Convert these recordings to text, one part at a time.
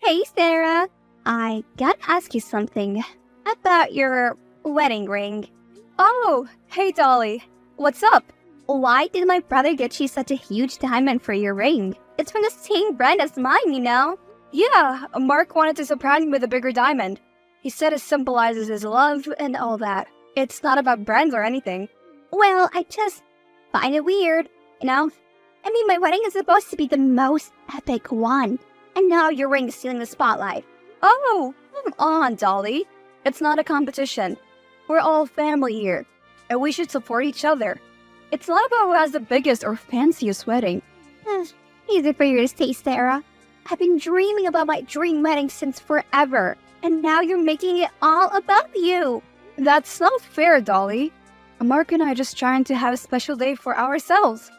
Hey, Sarah. I gotta ask you something about your wedding ring. Oh, hey Dolly. What's up? Why did my brother get you such a huge diamond for your ring? It's from the same brand as mine, you know? Yeah, Mark wanted to surprise me with a bigger diamond. He said it symbolizes his love and all that. It's not about brands or anything. Well, I just find it weird, you know? I mean, my wedding is supposed to be the most epic one, and now your ring is stealing the spotlight. Oh, come on, Dolly. It's not a competition. We're all family here, and we should support each other. It's not about who has the biggest or fanciest wedding. Easy for you to say, Sarah. I've been dreaming about my dream wedding since forever, and now you're making it all about you. That's not fair, Dolly. Mark and I are just trying to have a special day for ourselves.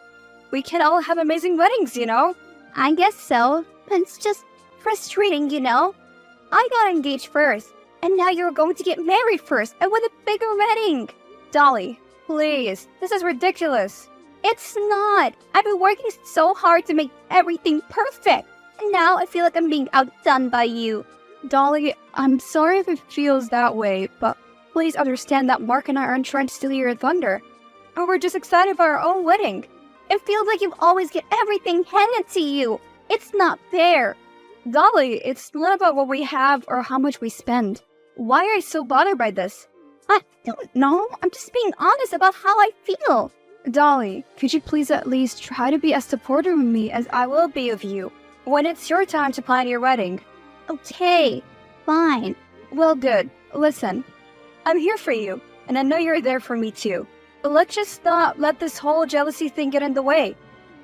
We can all have amazing weddings, you know? I guess so, but it's just frustrating, you know? I got engaged first, and now you're going to get married first, and with a bigger wedding. Dolly, please, this is ridiculous. It's not. I've been working so hard to make everything perfect, and now I feel like I'm being outdone by you. Dolly, I'm sorry if it feels that way, but please understand that Mark and I aren't trying to steal your thunder. And we're just excited about our own wedding. It feels like you always get everything handed to you. It's not fair. Dolly, it's not about what we have or how much we spend. Why are you so bothered by this? I don't know. I'm just being honest about how I feel. Dolly, could you please at least try to be as supportive of me as I will be of you when it's your time to plan your wedding? Okay, fine. Well, good. Listen, I'm here for you, and I know you're there for me too. But let's just not let this whole jealousy thing get in the way.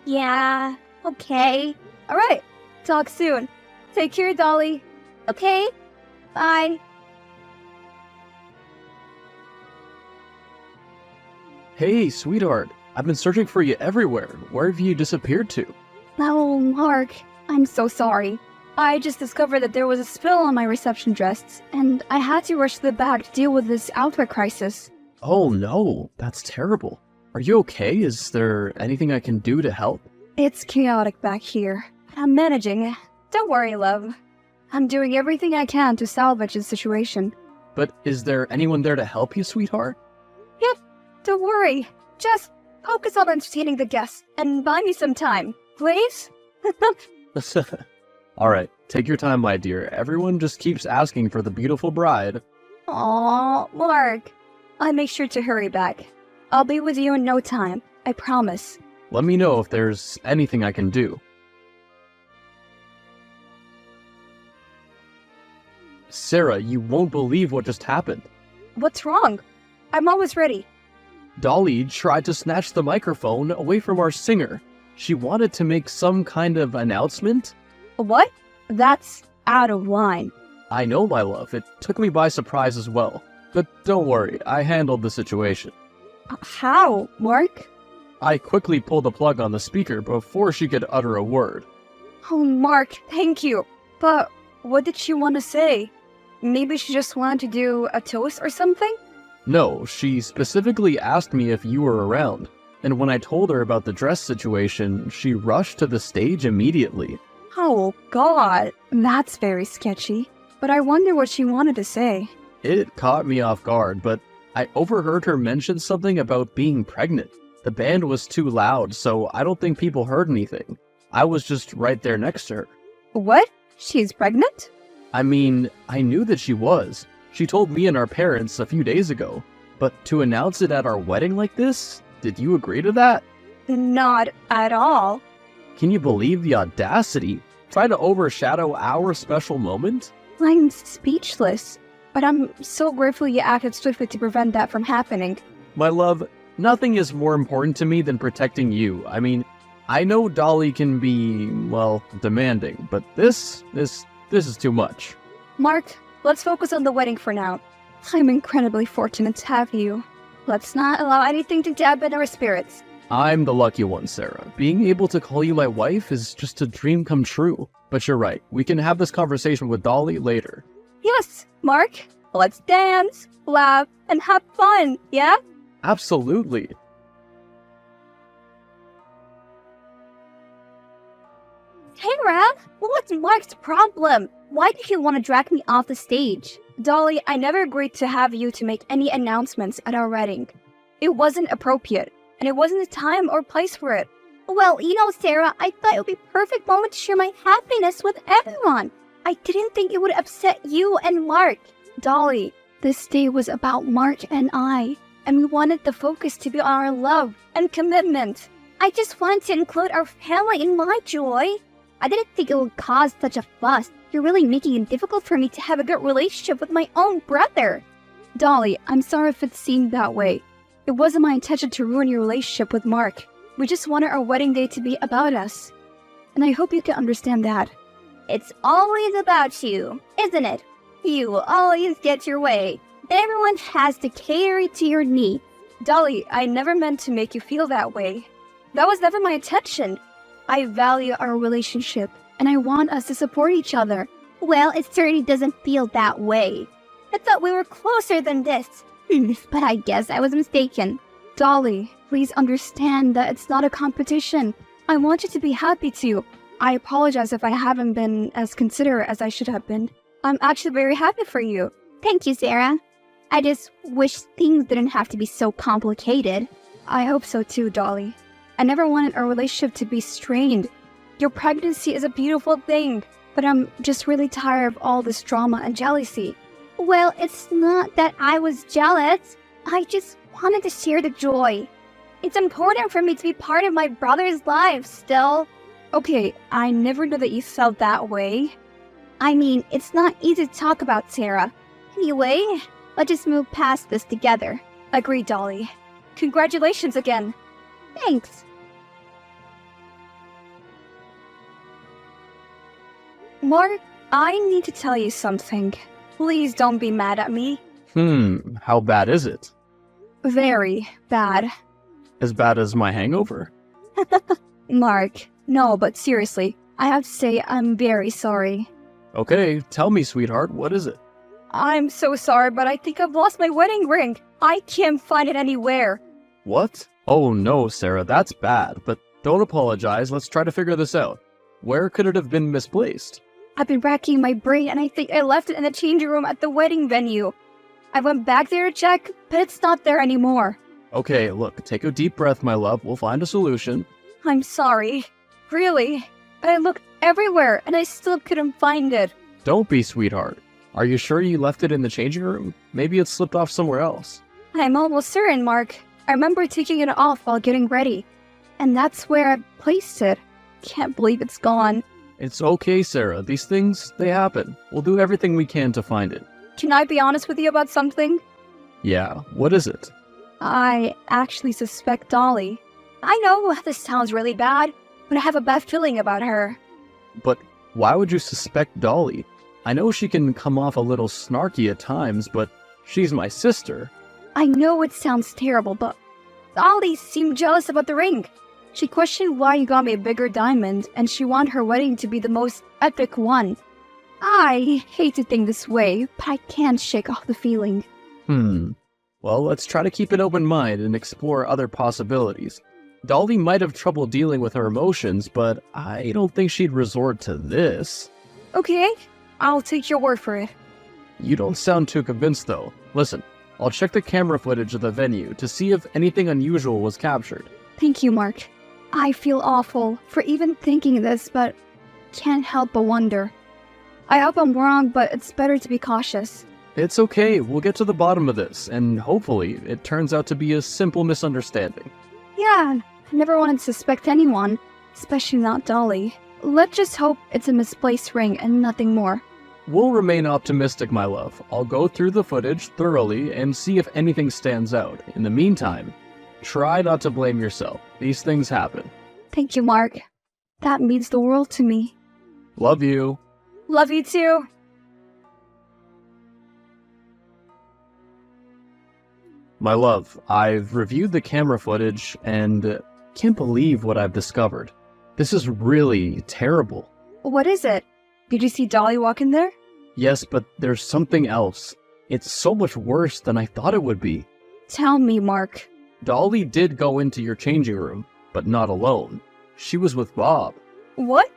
Yeah, okay. Alright, talk soon. Take care, Dolly. Okay, bye. Hey, sweetheart. I've been searching for you everywhere. Where have you disappeared to? Oh, Mark, I'm so sorry. I just discovered that there was a spill on my reception dress, and I had to rush to the back to deal with this outfit crisis. Oh no, that's terrible. Are you okay? Is there anything I can do to help? It's chaotic back here. I'm managing. Don't worry, love. I'm doing everything I can to salvage the situation. But is there anyone there to help you, sweetheart? Yep, don't worry. Just focus on entertaining the guests and buy me some time, please? Alright, take your time, my dear. Everyone just keeps asking for the beautiful bride. Aw, Mark. I'll make sure to hurry back. I'll be with you in no time, I promise. Let me know if there's anything I can do. Sarah, you won't believe what just happened. What's wrong? I'm always ready. Dolly tried to snatch the microphone away from our singer. She wanted to make some kind of announcement. What? That's out of line. I know, my love. It took me by surprise as well. But don't worry, I handled the situation. How, Mark? I quickly pulled the plug on the speaker before she could utter a word. Oh, Mark, thank you. But what did she want to say? Maybe she just wanted to do a toast or something? No, she specifically asked me if you were around. And when I told her about the dress situation, she rushed to the stage immediately. Oh, God. That's very sketchy. But I wonder what she wanted to say. It caught me off guard, but I overheard her mention something about being pregnant. The band was too loud, so I don't think people heard anything. I was just right there next to her. What? She's pregnant? I mean, I knew that she was. She told me and our parents a few days ago. But to announce it at our wedding like this? Did you agree to that? Not at all. Can you believe the audacity? Try to overshadow our special moment? I'm speechless. But I'm so grateful you acted swiftly to prevent that from happening. My love, nothing is more important to me than protecting you. I mean, I know Dolly can be, well, demanding, but this is too much. Mark, let's focus on the wedding for now. I'm incredibly fortunate to have you. Let's not allow anything to dampen our spirits. I'm the lucky one, Sarah. Being able to call you my wife is just a dream come true. But you're right, we can have this conversation with Dolly later. Yes, Mark, let's dance, laugh, and have fun, yeah? Tara, what's Mark's problem? Why did he want to drag me off the stage? Dolly, I never agreed to have you to make any announcements at our wedding. It wasn't appropriate, and it wasn't the time or place for it. Well, Sarah, I thought it would be a perfect moment to share my happiness with everyone. I didn't think it would upset you and Mark. Dolly, this day was about Mark and I, and we wanted the focus to be on our love and commitment. I just wanted to include our family in my joy. I didn't think it would cause such a fuss. You're really making it difficult for me to have a good relationship with my own brother. Dolly, I'm sorry if it seemed that way. It wasn't my intention to ruin your relationship with Mark. We just wanted our wedding day to be about us. And I hope you can understand that. It's always about you, isn't it? You always get your way. Everyone has to cater to your needs. Dolly, I never meant to make you feel that way. That was never my intention. I value our relationship, and I want us to support each other. Well, it certainly doesn't feel that way. I thought we were closer than this. But I guess I was mistaken. Dolly, please understand that it's not a competition. I want you to be happy too. I apologize if I haven't been as considerate as I should have been. I'm actually very happy for you. Thank you, Sarah. I just wish things didn't have to be so complicated. I hope so too, Dolly. I never wanted our relationship to be strained. Your pregnancy is a beautiful thing, but I'm just really tired of all this drama and jealousy. Well, it's not that I was jealous. I just wanted to share the joy. It's important for me to be part of my brother's life still. Okay, I never knew that you felt that way. I mean, it's not easy to talk about, Sarah. Anyway, let's just move past this together. Agreed, Dolly. Congratulations again. Thanks. Mark, I need to tell you something. Please don't be mad at me. How bad is it? Very bad. As bad as my hangover? Mark, no, but seriously, I have to say I'm very sorry. Okay, tell me, sweetheart, what is it? I'm so sorry, but I think I've lost my wedding ring. I can't find it anywhere. What? Oh no, Sarah, that's bad, but don't apologize, let's try to figure this out. Where could it have been misplaced? I've been racking my brain and I think I left it in the changing room at the wedding venue. I went back there to check, but it's not there anymore. Okay, look, take a deep breath, my love, we'll find a solution. I'm sorry. Really. I looked everywhere and I still couldn't find it. Don't be, sweetheart. Are you sure you left it in the changing room? Maybe it slipped off somewhere else. I'm almost certain, Mark. I remember taking it off while getting ready. And that's where I placed it. Can't believe it's gone. It's okay, Sarah. These things, they happen. We'll do everything we can to find it. Can I be honest with you about something? Yeah, what is it? I actually suspect Dolly. I know this sounds really bad, but I have a bad feeling about her. But why would you suspect Dolly? I know she can come off a little snarky at times, but she's my sister. I know it sounds terrible, but Dolly seemed jealous about the ring. She questioned why you got me a bigger diamond, and she wanted her wedding to be the most epic one. I hate to think this way, but I can't shake off the feeling. Well, let's try to keep an open mind and explore other possibilities. Dolly might have trouble dealing with her emotions, but I don't think she'd resort to this. Okay, I'll take your word for it. You don't sound too convinced, though. Listen, I'll check the camera footage of the venue to see if anything unusual was captured. Thank you, Mark. I feel awful for even thinking this, but can't help but wonder. I hope I'm wrong, but it's better to be cautious. It's okay, we'll get to the bottom of this, and hopefully it turns out to be a simple misunderstanding. Yeah, I never wanted to suspect anyone, especially not Dolly. Let's just hope it's a misplaced ring and nothing more. We'll remain optimistic, my love. I'll go through the footage thoroughly and see if anything stands out. In the meantime, try not to blame yourself. These things happen. Thank you, Mark. That means the world to me. Love you. Love you too. My love, I've reviewed the camera footage and can't believe what I've discovered. This is really terrible. What is it? Did you see Dolly walk in there? Yes, but there's something else. It's so much worse than I thought it would be. Tell me, Mark. Dolly did go into your changing room, but not alone. She was with Bob. What?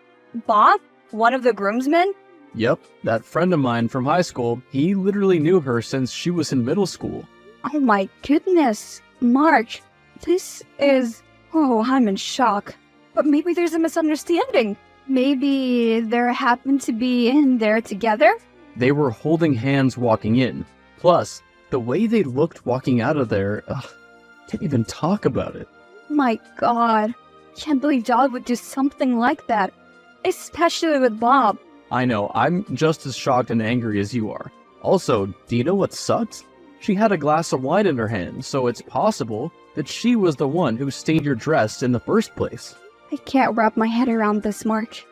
Bob? One of the groomsmen? Yep, that friend of mine from high school, he literally knew her since she was in middle school. Oh my goodness. Mark, this is... Oh, I'm in shock. But maybe there's a misunderstanding. Maybe they happened to be in there together? They were holding hands walking in. Plus, the way they looked walking out of there, can't even talk about it. My god. Can't believe Dolly would do something like that. Especially with Bob. I know, I'm just as shocked and angry as you are. Also, do you know what sucks? She had a glass of wine in her hand, so it's possible that she was the one who stained your dress in the first place. I can't wrap my head around this, Mark.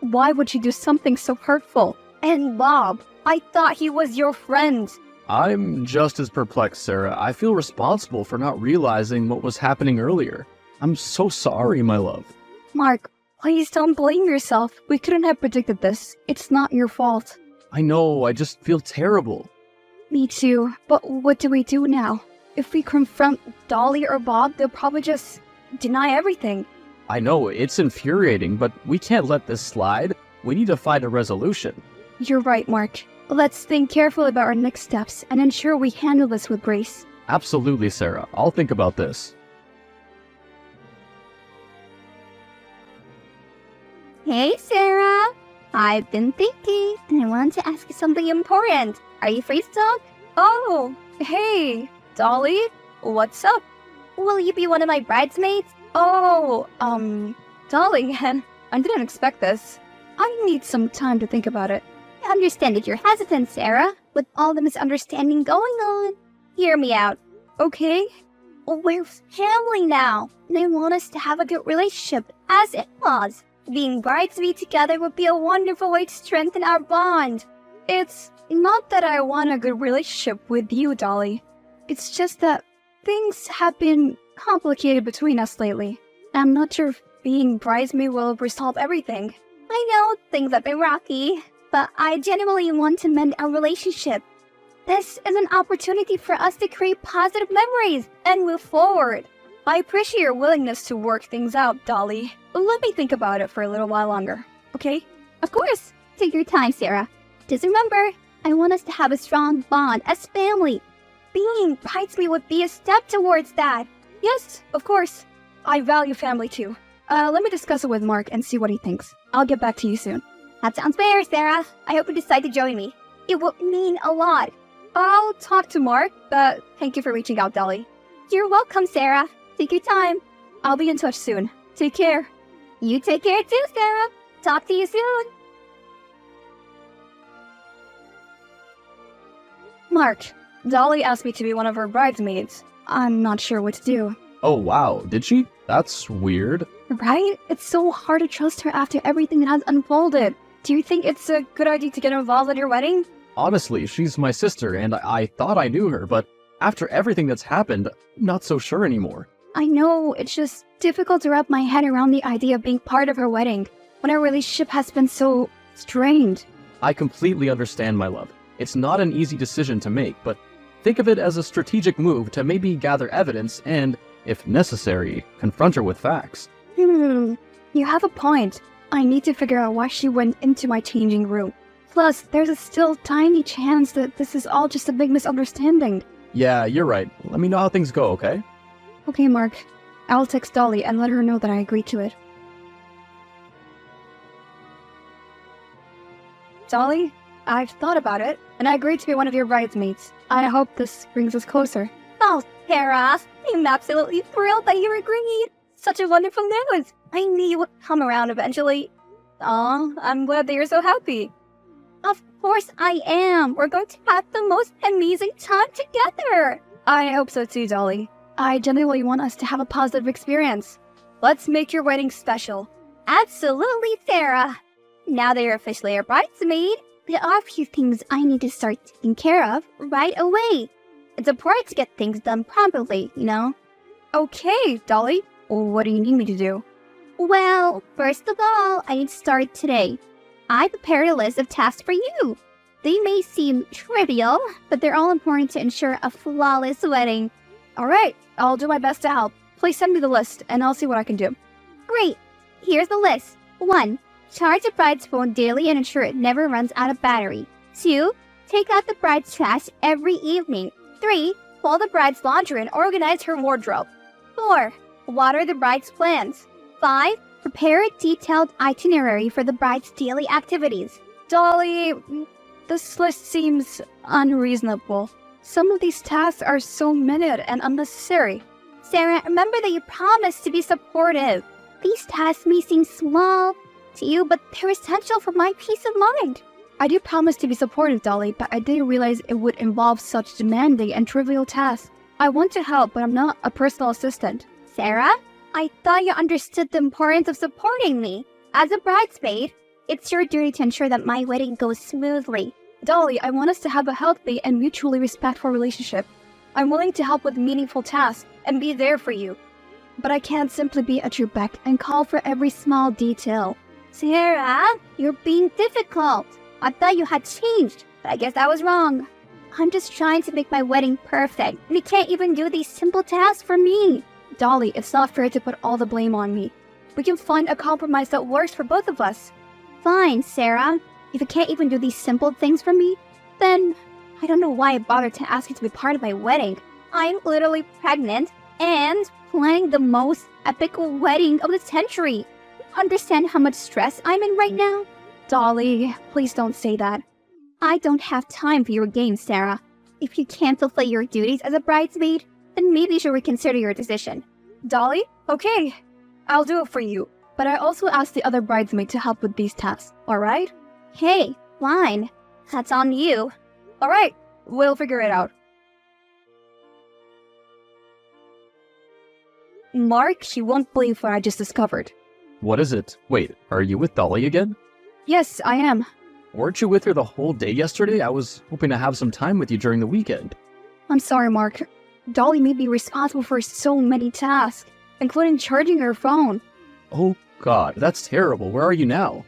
Why would she do something so hurtful? And Bob, I thought he was your friend. I'm just as perplexed, Sarah. I feel responsible for not realizing what was happening earlier. I'm so sorry, my love. Mark, please don't blame yourself. We couldn't have predicted this. It's not your fault. I know, I just feel terrible. Me too, but what do we do now? If we confront Dolly or Bob, they'll probably just deny everything. I know, it's infuriating, but we can't let this slide. We need to find a resolution. You're right, Mark. Let's think carefully about our next steps and ensure we handle this with grace. Absolutely, Sarah. I'll think about this. Hey, Sarah. I've been thinking, and I wanted to ask you something important. Are you free to talk? Oh, hey, Dolly, what's up? Will you be one of my bridesmaids? Oh, Dolly, I didn't expect this. I need some time to think about it. I understand that you're hesitant, Sarah, with all the misunderstanding going on. Hear me out. Okay. We're family now, and I want us to have a good relationship as in-laws. Being bridesmaids together would be a wonderful way to strengthen our bond. It's not that I want a good relationship with you, Dolly. It's just that things have been complicated between us lately. I'm not sure if being bridesmaid will resolve everything. I know things have been rocky, but I genuinely want to mend our relationship. This is an opportunity for us to create positive memories and move forward. I appreciate your willingness to work things out, Dolly. Let me think about it for a little while longer, okay? Of course. Take your time, Sarah. Just remember, I want us to have a strong bond as family. Being bridesmaid would be a step towards that. Yes, of course. I value family too. Let me discuss it with Mark and see what he thinks. I'll get back to you soon. That sounds fair, Sarah. I hope you decide to join me. It would mean a lot. I'll talk to Mark, but thank you for reaching out, Dolly. You're welcome, Sarah. Take your time. I'll be in touch soon. Take care. You take care too, Sarah. Talk to you soon. Mark, Dolly asked me to be one of her bridesmaids. I'm not sure what to do. Oh wow, did she? That's weird. Right? It's so hard to trust her after everything that has unfolded. Do you think it's a good idea to get involved at your wedding? Honestly, she's my sister, and I thought I knew her, but after everything that's happened, not so sure anymore. I know, it's just difficult to wrap my head around the idea of being part of her wedding, when our relationship has been so strained. I completely understand, my love. It's not an easy decision to make, but think of it as a strategic move to maybe gather evidence and, if necessary, confront her with facts. You have a point. I need to figure out why she went into my changing room. Plus, there's a still tiny chance that this is all just a big misunderstanding. Yeah, you're right. Let me know how things go, okay? Okay, Mark. I'll text Dolly and let her know that I agreed to it. Dolly, I've thought about it, and I agreed to be one of your bridesmaids. I hope this brings us closer. Oh, Sarah, I'm absolutely thrilled that you agreed. Such a wonderful news. I knew you would come around eventually. Aw, I'm glad that you're so happy. Of course I am. We're going to have the most amazing time together. I hope so too, Dolly. I genuinely want us to have a positive experience. Let's make your wedding special. Absolutely, Sarah. Now that you're officially a bridesmaid, there are a few things I need to start taking care of right away. It's important to get things done properly, you know? Okay, Dolly. What do you need me to do? Well, first of all, I need to start today. I prepared a list of tasks for you. They may seem trivial, but they're all important to ensure a flawless wedding. Alright, I'll do my best to help. Please send me the list, and I'll see what I can do. Great. Here's the list. 1. Charge the bride's phone daily and ensure it never runs out of battery. 2. Take out the bride's trash every evening. 3. Fold the bride's laundry and organize her wardrobe. 4. Water the bride's plants. 5. Prepare a detailed itinerary for the bride's daily activities. Dolly, this list seems unreasonable. Some of these tasks are so minute and unnecessary. Sarah, remember that you promised to be supportive. These tasks may seem small to you, but they're essential for my peace of mind. I do promise to be supportive, Dolly, but I didn't realize it would involve such demanding and trivial tasks. I want to help, but I'm not a personal assistant. Sarah, I thought you understood the importance of supporting me. As a bridesmaid, it's your duty to ensure that my wedding goes smoothly. Dolly, I want us to have a healthy and mutually respectful relationship. I'm willing to help with meaningful tasks and be there for you. But I can't simply be at your beck and call for every small detail. Sarah, you're being difficult. I thought you had changed, but I guess I was wrong. I'm just trying to make my wedding perfect, and you can't even do these simple tasks for me. Dolly, it's not fair to put all the blame on me. We can find a compromise that works for both of us. Fine, Sarah. If you can't even do these simple things for me, then I don't know why I bothered to ask you to be part of my wedding. I'm literally pregnant and planning the most epic wedding of the century. Understand how much stress I'm in right now? Dolly, please don't say that. I don't have time for your games, Sarah. If you can't fulfill your duties as a bridesmaid, then maybe you should reconsider your decision. Dolly? Okay, I'll do it for you. But I also asked the other bridesmaid to help with these tasks, alright? Hey, fine. That's on you. Alright, we'll figure it out. Mark, you won't believe what I just discovered. What is it? Wait, are you with Dolly again? Yes, I am. Weren't you with her the whole day yesterday? I was hoping to have some time with you during the weekend. I'm sorry, Mark. Dolly may be responsible for so many tasks, including charging her phone. Oh god, that's terrible. Where are you now?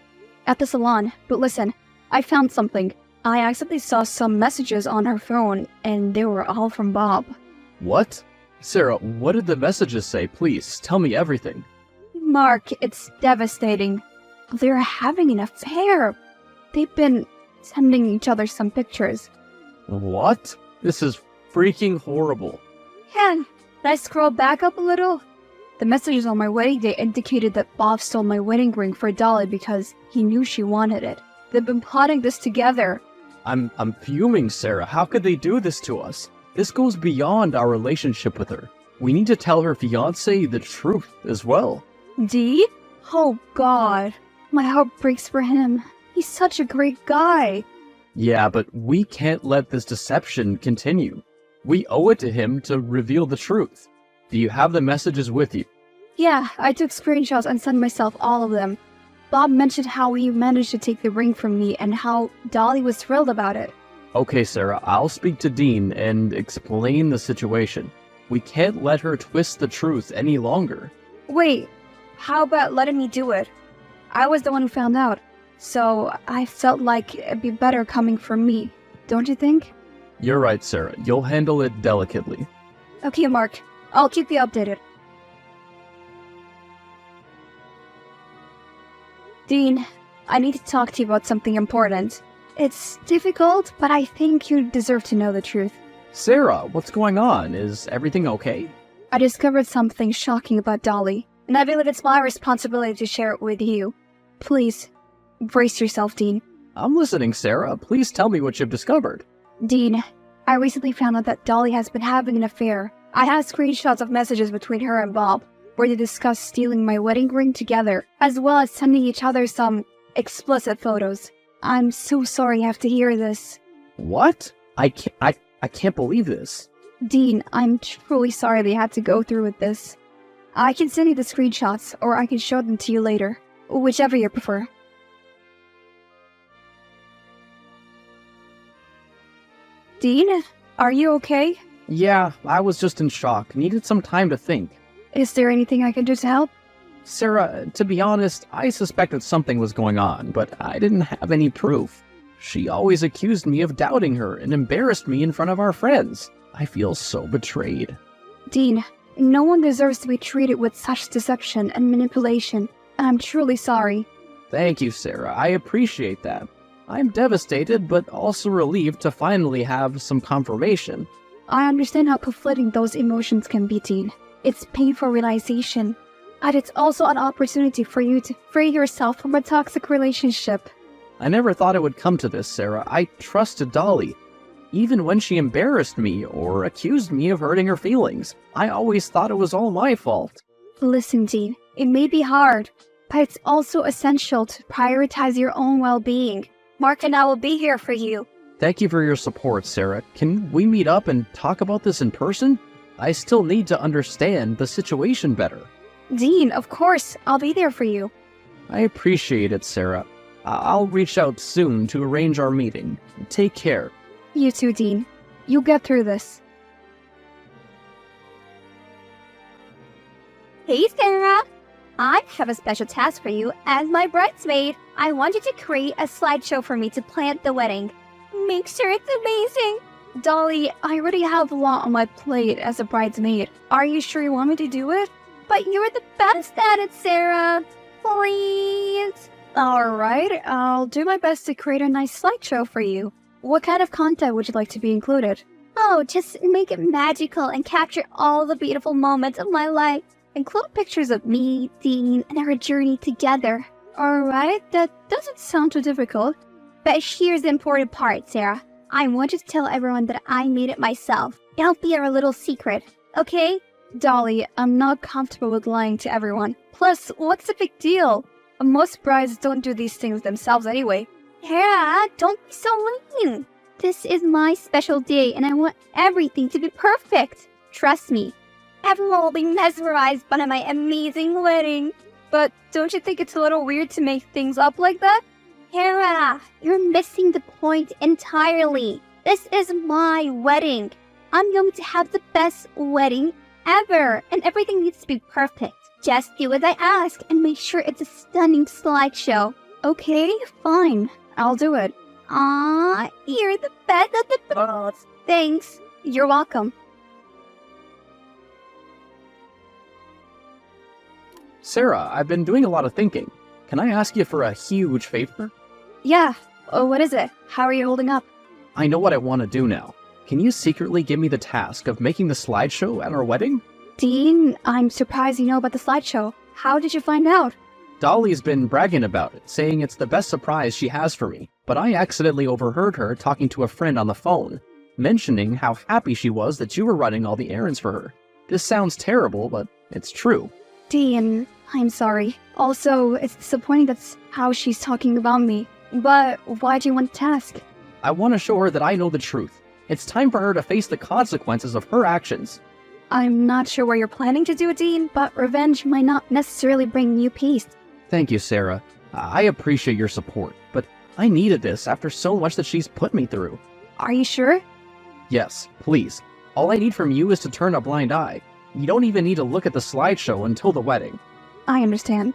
At the salon. But listen, I found something. I accidentally saw some messages on her phone, and they were all from Bob. What? Sarah, what did the messages say? Please, tell me everything. Mark, it's devastating. They're having an affair. They've been sending each other some pictures. What? This is freaking horrible. Yeah, can I scroll back up a little? The messages on my wedding day indicated that Bob stole my wedding ring for Dolly because he knew she wanted it. They've been plotting this together. I'm fuming, Sarah. How could they do this to us? This goes beyond our relationship with her. We need to tell her fiancé the truth as well. Dee? Oh god. My heart breaks for him. He's such a great guy. Yeah, but we can't let this deception continue. We owe it to him to reveal the truth. Do you have the messages with you? Yeah, I took screenshots and sent myself all of them. Bob mentioned how he managed to take the ring from me and how Dolly was thrilled about it. Okay, Sarah, I'll speak to Dean and explain the situation. We can't let her twist the truth any longer. Wait, how about letting me do it? I was the one who found out, so I felt like it'd be better coming from me, don't you think? You're right, Sarah. You'll handle it delicately. Okay, Mark. I'll keep you updated. Dean, I need to talk to you about something important. It's difficult, but I think you deserve to know the truth. Sarah, what's going on? Is everything okay? I discovered something shocking about Dolly, and I believe it's my responsibility to share it with you. Please, brace yourself, Dean. I'm listening, Sarah. Please tell me what you've discovered. Dean, I recently found out that Dolly has been having an affair. I have screenshots of messages between her and Bob, where they discuss stealing my wedding ring together, as well as sending each other some explicit photos. I'm so sorry you have to hear this. What? I can't believe this. Dean, I'm truly sorry they had to go through with this. I can send you the screenshots, or I can show them to you later. Whichever you prefer. Dean, are you okay? Yeah, I was just in shock. Needed some time to think. Is there anything I can do to help? Sarah, to be honest, I suspected something was going on, but I didn't have any proof. She always accused me of doubting her and embarrassed me in front of our friends. I feel so betrayed. Dean, no one deserves to be treated with such deception and manipulation, and I'm truly sorry. Thank you, Sarah. I appreciate that. I'm devastated, but also relieved to finally have some confirmation. I understand how conflicting those emotions can be, Dean. It's painful realization. And it's also an opportunity for you to free yourself from a toxic relationship. I never thought it would come to this, Sarah. I trusted Dolly. Even when she embarrassed me or accused me of hurting her feelings, I always thought it was all my fault. Listen, Dean, it may be hard, but it's also essential to prioritize your own well-being. Mark and I will be here for you. Thank you for your support, Sarah. Can we meet up and talk about this in person? I still need to understand the situation better. Dean, of course, I'll be there for you. I appreciate it, Sarah. I'll reach out soon to arrange our meeting. Take care. You too, Dean. You'll get through this. Hey, Sarah! I have a special task for you as my bridesmaid. I want you to create a slideshow for me to plan the wedding. Make sure it's amazing. Dolly, I already have a lot on my plate as a bridesmaid. Are you sure you want me to do it? But you're the best at it, Sarah. Please. Alright, I'll do my best to create a nice slideshow for you. What kind of content would you like to be included? Oh, just make it magical and capture all the beautiful moments of my life. Include pictures of me, Dean, and our journey together. Alright, that doesn't sound too difficult. But here's the important part, Sarah. I want you to tell everyone that I made it myself. It'll be our little secret, okay? Dolly, I'm not comfortable with lying to everyone. Plus, what's the big deal? Most brides don't do these things themselves anyway. Sarah, don't be so mean. This is my special day and I want everything to be perfect. Trust me. Everyone will be mesmerized by my amazing wedding. But don't you think it's a little weird to make things up like that? Sarah, you're missing the point entirely. This is my wedding. I'm going to have the best wedding ever, and everything needs to be perfect. Just do as I ask and make sure it's a stunning slideshow. Okay, fine. I'll do it. Aw, you're the best of the best. Thanks. You're welcome. Sarah, I've been doing a lot of thinking. Can I ask you for a huge favor? Yeah. Oh, what is it? How are you holding up? I know what I want to do now. Can you secretly give me the task of making the slideshow at our wedding? Dean, I'm surprised you know about the slideshow. How did you find out? Dolly's been bragging about it, saying it's the best surprise she has for me. But I accidentally overheard her talking to a friend on the phone, mentioning how happy she was that you were running all the errands for her. This sounds terrible, but it's true. Dean, I'm sorry. Also, it's disappointing that's how she's talking about me. But why do you want the task? I want to show her that I know the truth. It's time for her to face the consequences of her actions. I'm not sure what you're planning to do, Dean, but revenge might not necessarily bring you peace. Thank you, Sarah. I appreciate your support, but I needed this after so much that she's put me through. Are you sure? Yes, please. All I need from you is to turn a blind eye. You don't even need to look at the slideshow until the wedding. I understand.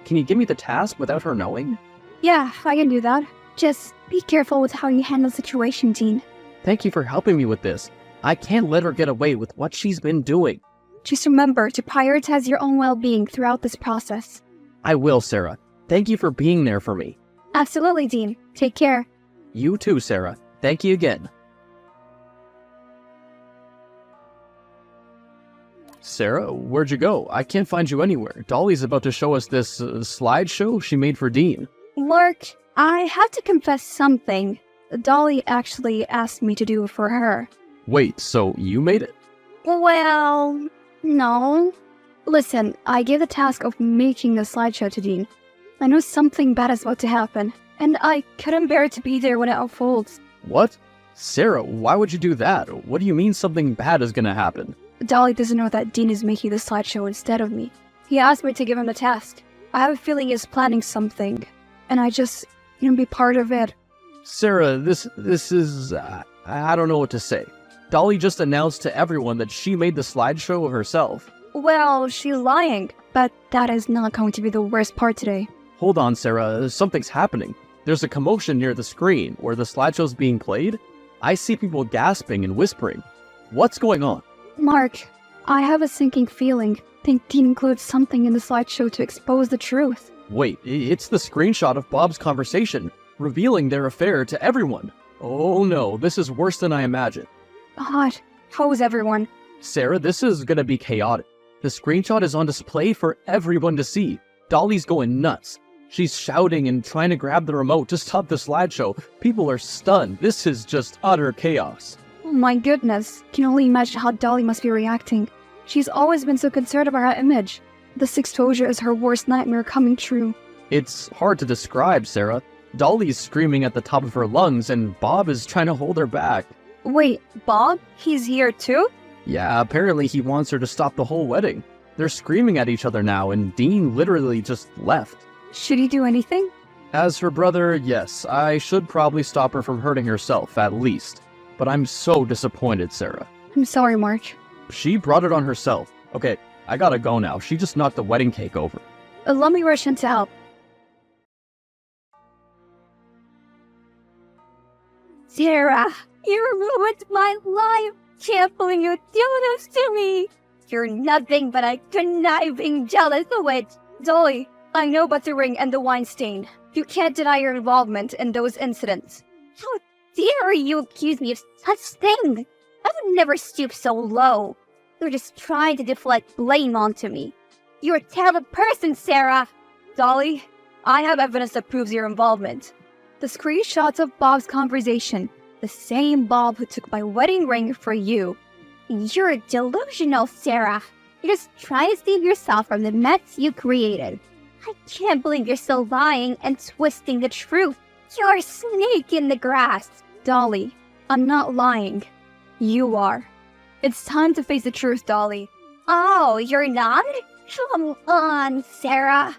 Can you give me the task without her knowing? Yeah, I can do that. Just be careful with how you handle the situation, Dean. Thank you for helping me with this. I can't let her get away with what she's been doing. Just remember to prioritize your own well-being throughout this process. I will, Sarah. Thank you for being there for me. Absolutely, Dean. Take care. You too, Sarah. Thank you again. Sarah, where'd you go? I can't find you anywhere. Dolly's about to show us this slideshow she made for Dean. Mark, I have to confess something. Dolly actually asked me to do it for her. Wait, so you made it? Well, no. Listen, I gave the task of making the slideshow to Dean. I know something bad is about to happen, and I couldn't bear to be there when it unfolds. What? Sarah, why would you do that? What do you mean something bad is gonna happen? Dolly doesn't know that Dean is making the slideshow instead of me. He asked me to give him the task. I have a feeling he's planning something, and I just need to be part of it. Sarah, this is... I don't know what to say. Dolly just announced to everyone that she made the slideshow of herself. Well, she's lying, but that is not going to be the worst part today. Hold on, Sarah, something's happening. There's a commotion near the screen where the slideshow's being played. I see people gasping and whispering. What's going on? Mark, I have a sinking feeling. Think Dean includes something in the slideshow to expose the truth. Wait, it's the screenshot of Bob's conversation, revealing their affair to everyone. Oh no, this is worse than I imagined. God, how is everyone? Sarah, this is gonna be chaotic. The screenshot is on display for everyone to see. Dolly's going nuts. She's shouting and trying to grab the remote to stop the slideshow. People are stunned. This is just utter chaos. Oh my goodness, can only imagine how Dolly must be reacting. She's always been so concerned about her image. This exposure is her worst nightmare coming true. It's hard to describe, Sarah. Dolly's screaming at the top of her lungs and Bob is trying to hold her back. Wait, Bob? He's here too? Yeah, apparently he wants her to stop the whole wedding. They're screaming at each other now and Dean literally just left. Should he do anything? As her brother, yes, I should probably stop her from hurting herself, at least. But I'm so disappointed, Sarah. I'm sorry, Mark. She brought it on herself. Okay, I gotta go now. She just knocked the wedding cake over. Let me rush in to help. Sarah, you ruined my life. Can't believe you do this to me. You're nothing but a conniving, jealous witch. Dolly, I know about the ring and the wine stain. You can't deny your involvement in those incidents. How dare you accuse me of such thing? I would never stoop so low. You're just trying to deflect blame onto me. You're a terrible person, Sarah. Dolly, I have evidence that proves your involvement. The screenshots of Bob's conversation. The same Bob who took my wedding ring for you. You're delusional, Sarah. You're just trying to save yourself from the mess you created. I can't believe you're still lying and twisting the truth. You're a snake in the grass. Dolly, I'm not lying. You are. It's time to face the truth, Dolly. Oh, you're not? Come on, Sarah.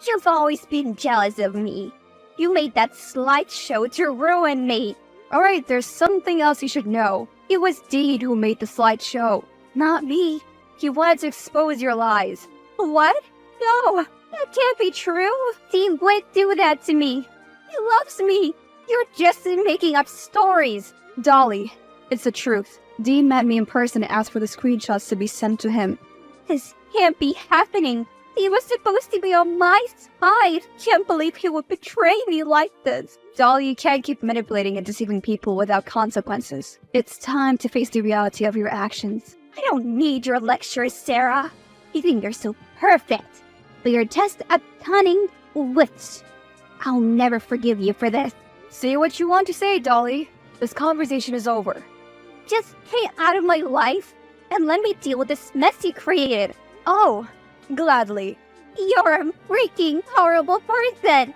You've always been jealous of me. You made that slideshow to ruin me. Alright, there's something else you should know. It was Dean who made the slideshow, not me. He wanted to expose your lies. What? No, that can't be true. Dean wouldn't do that to me. He loves me. You're just making up stories. Dolly, it's the truth. Dean met me in person and asked for the screenshots to be sent to him. This can't be happening. He was supposed to be on my side. Can't believe he would betray me like this. Dolly, you can't keep manipulating and deceiving people without consequences. It's time to face the reality of your actions. I don't need your lectures, Sarah. You think you're so perfect. But you're just a cunning witch. I'll never forgive you for this. Say what you want to say, Dolly. This conversation is over. Just stay out of my life and let me deal with this mess you created. Oh, gladly. You're a freaking horrible person.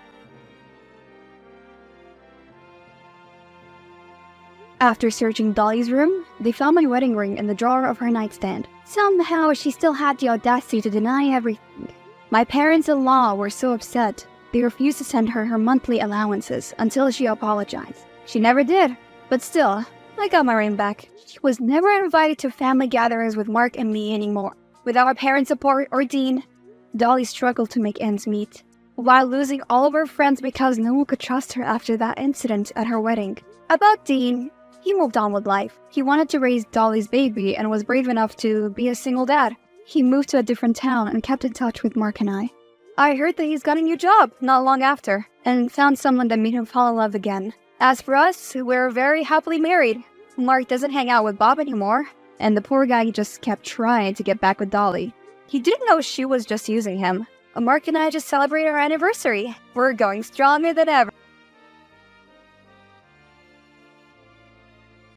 After searching Dolly's room, they found my wedding ring in the drawer of her nightstand. Somehow, she still had the audacity to deny everything. My parents-in-law were so upset, they refused to send her her monthly allowances until she apologized. She never did, but still, I got my ring back. She was never invited to family gatherings with Mark and me anymore. Without our parents' support or Dean, Dolly struggled to make ends meet, while losing all of her friends because no one could trust her after that incident at her wedding. About Dean, he moved on with life. He wanted to raise Dolly's baby and was brave enough to be a single dad. He moved to a different town and kept in touch with Mark and I. I heard that he's got a new job not long after, and found someone that made him fall in love again. As for us, we're very happily married. Mark doesn't hang out with Bob anymore, and the poor guy just kept trying to get back with Dolly. He didn't know she was just using him. Mark and I just celebrated our anniversary. We're going stronger than ever.